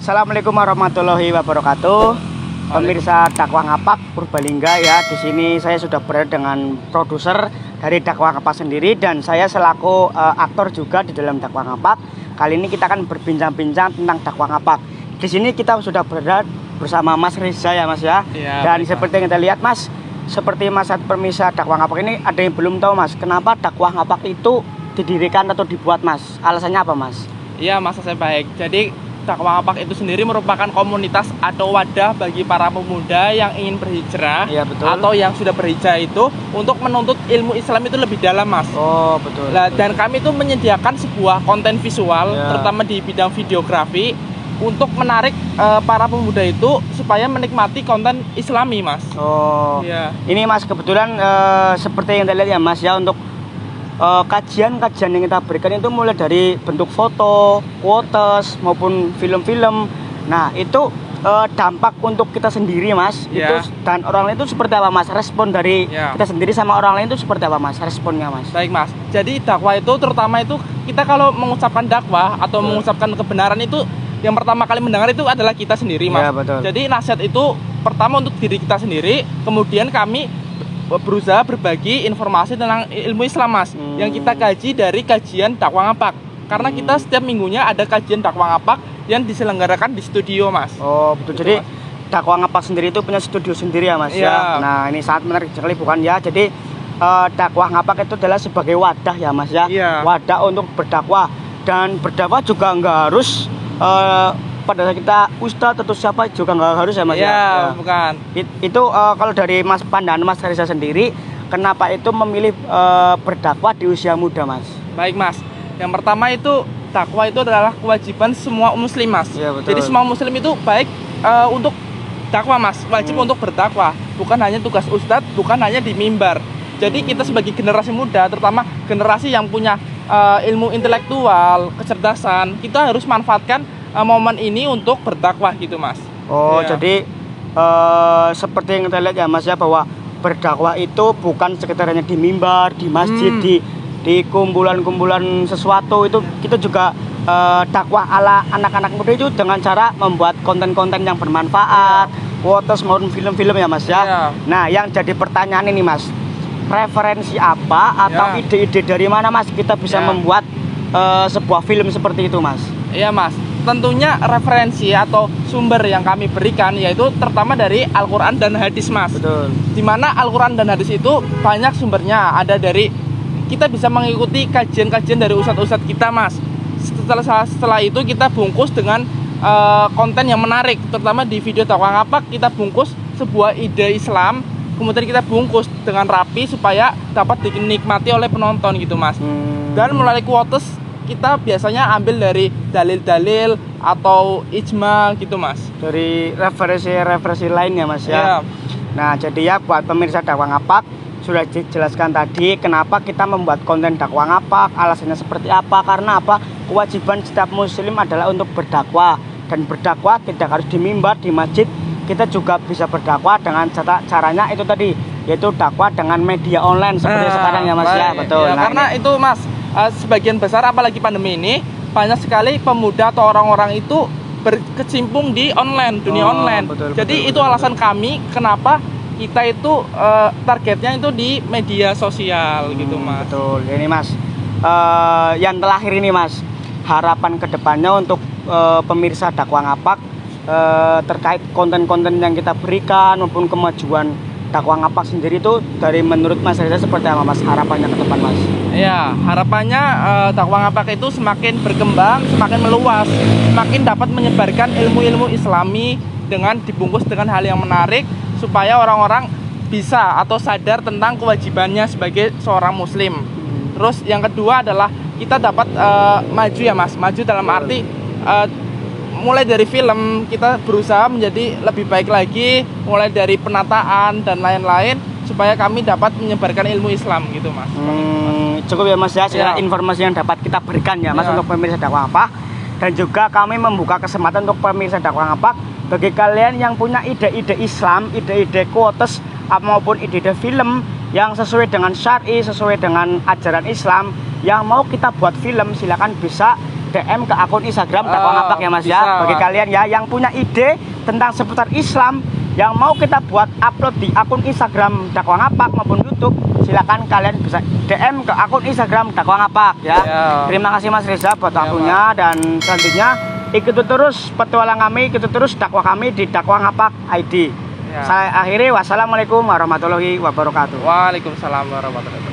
Assalamualaikum warahmatullahi wabarakatuh. Pemirsa Dakwah Ngapak Purbalingga ya, di sini saya sudah berada dengan produser dari Dakwah Ngapak sendiri dan saya selaku aktor juga di dalam Dakwah Ngapak. Kali ini kita akan berbincang-bincang tentang Dakwah Ngapak. Di sini kita sudah berada bersama Mas Reza ya Mas ya. Dan seperti yang kita lihat Mas, seperti Mas pemirsa Dakwah Ngapak ini ada yang belum tahu Mas, kenapa Dakwah Ngapak itu didirikan atau dibuat Mas? Alasannya apa Mas? Iya Mas, saya baik. Jadi Dakwah Ngapak itu sendiri merupakan komunitas atau wadah bagi para pemuda yang ingin berhijrah, ya, betul. Atau yang sudah berhijrah itu untuk menuntut ilmu Islam itu lebih dalam Mas. Oh betul. Nah, dan kami itu menyediakan sebuah konten visual, ya, terutama di bidang videografi, untuk menarik para pemuda itu supaya menikmati konten Islami Mas. Oh ya. Ini Mas kebetulan seperti yang kita lihat ya Mas ya, untuk kajian-kajian yang kita berikan itu mulai dari bentuk foto, quotes maupun film-film. Nah itu dampak untuk kita sendiri Mas, itu dan orang lain itu seperti apa Mas? Respon dari kita sendiri sama orang lain itu seperti apa Mas? Responnya Mas? Baik Mas, jadi dakwah itu terutama itu kita kalau mengucapkan dakwah atau mengucapkan kebenaran itu yang pertama kali mendengar itu adalah kita sendiri Mas. Ya, betul. Jadi nasihat itu pertama untuk diri kita sendiri, kemudian kami berusaha berbagi informasi tentang ilmu Islam Mas, yang kita kaji dari kajian Dakwah Ngapak. Karena kita setiap minggunya ada kajian Dakwah Ngapak yang diselenggarakan di studio Mas. Oh betul. Jadi Dakwah Ngapak sendiri itu punya studio sendiri ya Mas ya. Nah ini sangat menarik sekali bukan ya. Jadi Dakwah Ngapak itu adalah sebagai wadah ya Mas ya. Wadah untuk berdakwah, dan berdakwah juga nggak harus pada saat kita ustadz atau siapa juga nggak harus ya Mas ya. Bukan. Itu kalau dari Mas pandangan Mas Reza sendiri, kenapa itu memilih berdakwah di usia muda Mas? Baik Mas, yang pertama itu dakwah itu adalah kewajiban semua muslim Mas. Ya, betul. Jadi semua muslim itu baik untuk dakwah Mas, wajib untuk berdakwah. Bukan hanya tugas ustadz, bukan hanya di mimbar. Jadi kita sebagai generasi muda, terutama generasi yang punya ilmu intelektual, kecerdasan, kita harus manfaatkan momen ini untuk berdakwah gitu Mas. Oh jadi seperti yang kita lihat ya Mas ya, bahwa berdakwah itu bukan sekedar hanya di mimbar, di masjid, di kumpulan-kumpulan sesuatu. Itu kita juga dakwah ala anak-anak muda itu dengan cara membuat konten-konten yang bermanfaat, quotes maupun film-film ya Mas ya. Nah yang jadi pertanyaan ini Mas, referensi apa atau ide-ide dari mana Mas kita bisa membuat sebuah film seperti itu Mas? Iya Mas, tentunya referensi atau sumber yang kami berikan yaitu terutama dari Al-Quran dan hadis Mas. Betul. Dimana Al-Quran dan hadis itu banyak sumbernya, ada dari kita bisa mengikuti kajian-kajian dari ustadz-ustadz kita Mas. Setelah itu kita bungkus dengan konten yang menarik, terutama di video Dakwah Ngapak kita bungkus sebuah ide Islam, kemudian kita bungkus dengan rapi supaya dapat dinikmati oleh penonton gitu Mas. Dan melalui quotes kita biasanya ambil dari dalil-dalil atau ijma gitu Mas. Dari referensi lain ya Mas ya. Nah jadi ya buat pemirsa Dakwah Ngapak, sudah dijelaskan tadi kenapa kita membuat konten Dakwah Ngapak, alasannya seperti apa. Karena apa? Kewajiban setiap muslim adalah untuk berdakwah, dan berdakwah tidak harus di mimbar, di masjid. Kita juga bisa berdakwah dengan caranya itu tadi, yaitu dakwah dengan media online seperti sekarang ya Mas ya. Betul. Nah, karena itu Mas, sebagian besar apalagi pandemi ini banyak sekali pemuda atau orang-orang itu berkecimpung di online, dunia online. Jadi itu alasan kami kenapa kita itu targetnya itu di media sosial gitu Mas. Betul. Ini Mas, yang terakhir ini Mas, harapan kedepannya untuk pemirsa Dakwah Ngapak terkait konten-konten yang kita berikan maupun kemajuan Dakwah Ngapak sendiri itu dari menurut Mas Reza seperti apa Mas harapannya ke depan Mas? Ya, harapannya Dakwah Ngapak itu semakin berkembang, semakin meluas, semakin dapat menyebarkan ilmu-ilmu Islami dengan dibungkus dengan hal yang menarik supaya orang-orang bisa atau sadar tentang kewajibannya sebagai seorang muslim. Terus yang kedua adalah kita dapat maju ya Mas, maju dalam arti mulai dari film kita berusaha menjadi lebih baik lagi, mulai dari penataan dan lain-lain supaya kami dapat menyebarkan ilmu Islam gitu Mas. Cukup ya Mas ya, informasi yang dapat kita berikan ya Mas untuk pemirsa Dakwah Ngapak. Dan juga kami membuka kesempatan untuk pemirsa Dakwah Ngapak, bagi kalian yang punya ide-ide Islam, ide-ide quotes maupun ide-ide film yang sesuai dengan syar'i, sesuai dengan ajaran Islam, yang mau kita buat film, silakan bisa DM ke akun Instagram Dakwah Ah, Ngapak ya Mas bisa, ya. Bagi Mas. kalian ya yang punya ide tentang seputar Islam yang mau kita buat upload di akun Instagram Dakwah Ngapak maupun YouTube, silakan kalian bisa DM ke akun Instagram Dakwah Ngapak ya. Ya. Terima kasih Mas Reza buat Ya, waktunya, dan selanjutnya ikuti terus petualang kami, ikuti terus dakwah kami di Dakwah Ngapak ID. Ya. Saya akhiri, wassalamualaikum warahmatullahi wabarakatuh. Waalaikumsalam warahmatullahi wabarakatuh.